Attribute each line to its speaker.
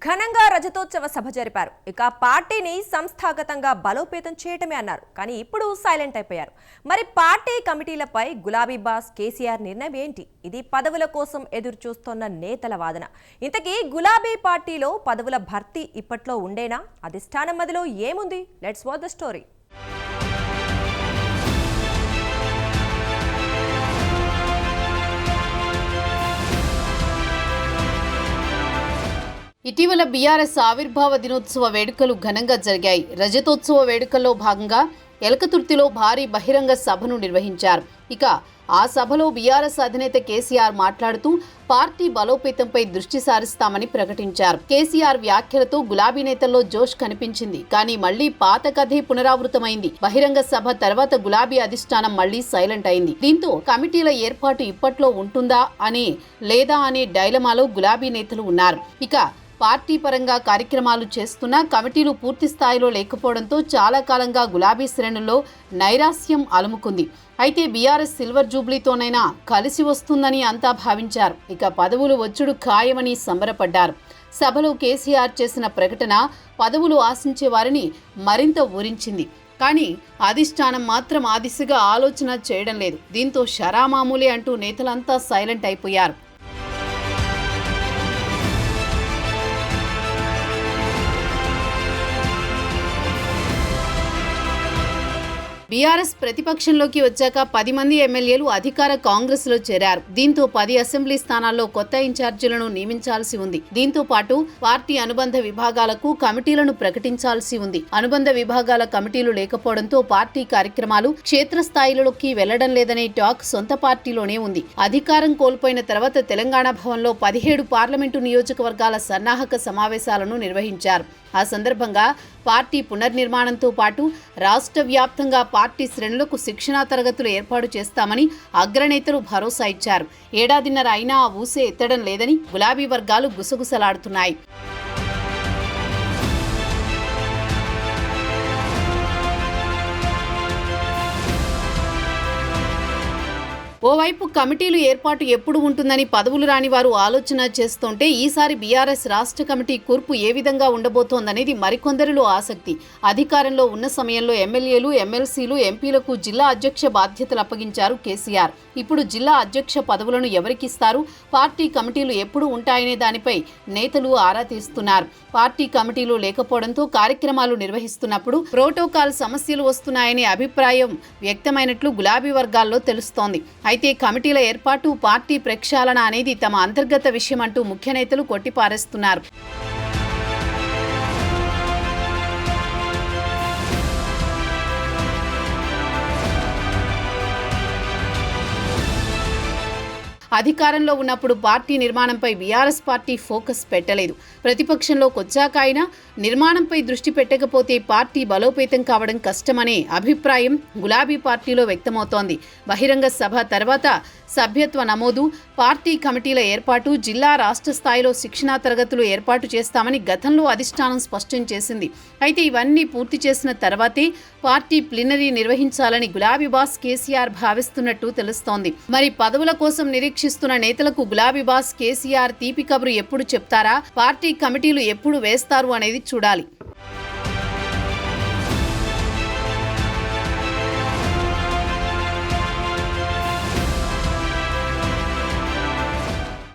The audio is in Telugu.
Speaker 1: ఘనంగా రజతోత్సవ సభ జరిపారు. ఇక పార్టీని సంస్థాగతంగా బలోపేతం చేయటమే అన్నారు. కానీ ఇప్పుడు సైలెంట్ అయిపోయారు. మరి పార్టీ కమిటీలపై గులాబీ బాస్ కేసీఆర్ నిర్ణయం ఏంటి? ఇది పదవుల కోసం ఎదురు చూస్తున్న నేతల వాదన. ఇంతకీ గులాబీ పార్టీలో పదవుల భర్తీ ఇప్పట్లో ఉండేనా? అధిష్టానం మధ్యలో ఏముంది? Let's watch the story.
Speaker 2: ఇటీవల బీఆర్ఎస్ ఆవిర్భావ దినోత్సవ వేడుకలు ఘనంగా జరిగాయి. రజతోత్సవ వేడుకల్లో భాగంగా ఎలకతుర్తిలో భారీ బహిరంగ సభను నిర్వహించారు. ఇక ఆ సభలో బీఆర్ఎస్ అధినేత కేసీఆర్ మాట్లాడుతూ పార్టీ బలోపేతంపై దృష్టి సారిస్తామని ప్రకటించారు. కేసీఆర్ వ్యాఖ్యలతో గులాబీ నేతల్లో జోష్ కనిపించింది. కానీ మళ్లీ పాత కథే పునరావృతమైంది. బహిరంగ సభ తర్వాత గులాబీ అధిష్టానం మళ్లీ సైలెంట్ అయింది. దీంతో కమిటీల ఏర్పాటు ఇప్పట్లో ఉంటుందా అని లేదా అనే డైలమాలో గులాబీ నేతలు ఉన్నారు. ఇక పార్టీ పరంగా కార్యక్రమాలు చేస్తున్నా కమిటీలు పూర్తి స్థాయిలో లేకపోవడంతో చాలా కాలంగా గులాబీ శ్రేణుల్లో నైరాస్యం అలుముకుంది. అయితే బీఆర్ఎస్ సిల్వర్ జూబ్లీతోనైనా కలిసి వస్తుందని అంతా భావించారు. ఇక పదవులు వచ్చుడు ఖాయమని సంబరపడ్డారు. సభలో కేసీఆర్ చేసిన ప్రకటన పదవులు ఆశించే వారిని మరింత ఊరించింది. కానీ అధిష్టానం మాత్రం ఆ దిశగా ఆలోచన చేయడం లేదు. దీంతో షరామామూలే అంటూ నేతలంతా సైలెంట్ అయిపోయారు. బీఆర్ఎస్ ప్రతిపక్షంలోకి వచ్చాక 10 మంది ఎమ్మెల్యేలు అధికార కాంగ్రెస్ లో చేరారు. దీంతో 10 అసెంబ్లీ స్థానాల్లో కొత్త ఇన్ఛార్జీలను నియమించాల్సి ఉంది. దీంతో పాటు పార్టీ అనుబంధ విభాగాలకు కమిటీలను ప్రకటించాల్సి ఉంది. అనుబంధ విభాగాల కమిటీలు లేకపోవడంతో పార్టీ కార్యక్రమాలు క్షేత్రస్థాయిలోకి వెళ్లడం లేదనే టాక్ సొంత పార్టీలోనే ఉంది. అధికారం కోల్పోయిన తర్వాత తెలంగాణ భవన్లో 17 పార్లమెంటు నియోజకవర్గాల సన్నాహక సమావేశాలను నిర్వహించారు. ఆ సందర్భంగా పార్టీ పునర్నిర్మాణంతో పాటు రాష్ట్ర వ్యాప్తంగా పార్టీ శ్రేణులకు శిక్షణా తరగతులు ఏర్పాటు చేస్తామని అగ్రనేతలు భరోసా ఇచ్చారు. ఏడాదిన్నర అయినా ఆ ఊసే ఎత్తడం లేదని గులాబీ వర్గాలు గుసగుసలాడుతున్నాయి. ఓవైపు కమిటీలు ఏర్పాటు ఎప్పుడు ఉంటుందని పదవులు రాని వారు ఆలోచన చేస్తుంటే ఈసారి బీఆర్ఎస్ రాష్ట్ర కమిటీ కూర్పు ఏ విధంగా ఉండబోతోందనేది మరికొందరిలో ఆసక్తి. అధికారంలో ఉన్న సమయంలో ఎమ్మెల్యేలు, ఎమ్మెల్సీలు, ఎంపీలకు జిల్లా అధ్యక్ష బాధ్యతలు అప్పగించారు కేసీఆర్. ఇప్పుడు జిల్లా అధ్యక్ష పదవులను ఎవరికిస్తారు, పార్టీ కమిటీలు ఎప్పుడు ఉంటాయనే దానిపై నేతలు ఆరా తీస్తున్నారు. పార్టీ కమిటీలు లేకపోవడంతో కార్యక్రమాలు నిర్వహిస్తున్నప్పుడు ప్రోటోకాల్ సమస్యలు వస్తున్నాయనే అభిప్రాయం వ్యక్తమైనట్లు గులాబీ వర్గాల్లో తెలుస్తోంది. అయితే కమిటీల ఏర్పాటు, పార్టీ ప్రక్షాళన అనేది తమ అంతర్గత విషయం అంటూ ముఖ్య నేతలు కొట్టిపారేస్తున్నారు. అధికారంలో ఉన్నప్పుడు పార్టీ నిర్మాణంపై బీఆర్ఎస్ పార్టీ ఫోకస్ పెట్టలేదు. ప్రతిపక్షంలోకి వచ్చాక అయినా నిర్మాణంపై దృష్టి పెట్టకపోతే పార్టీ బలోపేతం కావడం కష్టమనే అభిప్రాయం గులాబీ పార్టీలో వ్యక్తమవుతోంది. బహిరంగ సభ తర్వాత సభ్యత్వ నమోదు, పార్టీ కమిటీల ఏర్పాటు, జిల్లా రాష్ట్ర స్థాయిలో శిక్షణా తరగతులు ఏర్పాటు చేస్తామని గతంలో అధిష్టానం స్పష్టం చేసింది. అయితే ఇవన్నీ పూర్తి చేసిన తర్వాతే పార్టీ ప్లీనరీ నిర్వహించాలని గులాబీ బాస్ కేసీఆర్ భావిస్తున్నట్టు తెలుస్తోంది. మరి పదవుల కోసం నిరీక్షిస్తున్న నేతలకు గులాబీ బాస్ కేసీఆర్ తీపి కబురు ఎప్పుడు చెప్తారా, పార్టీ కమిటీలు ఎప్పుడు వేస్తారు అనేది చూడాలి.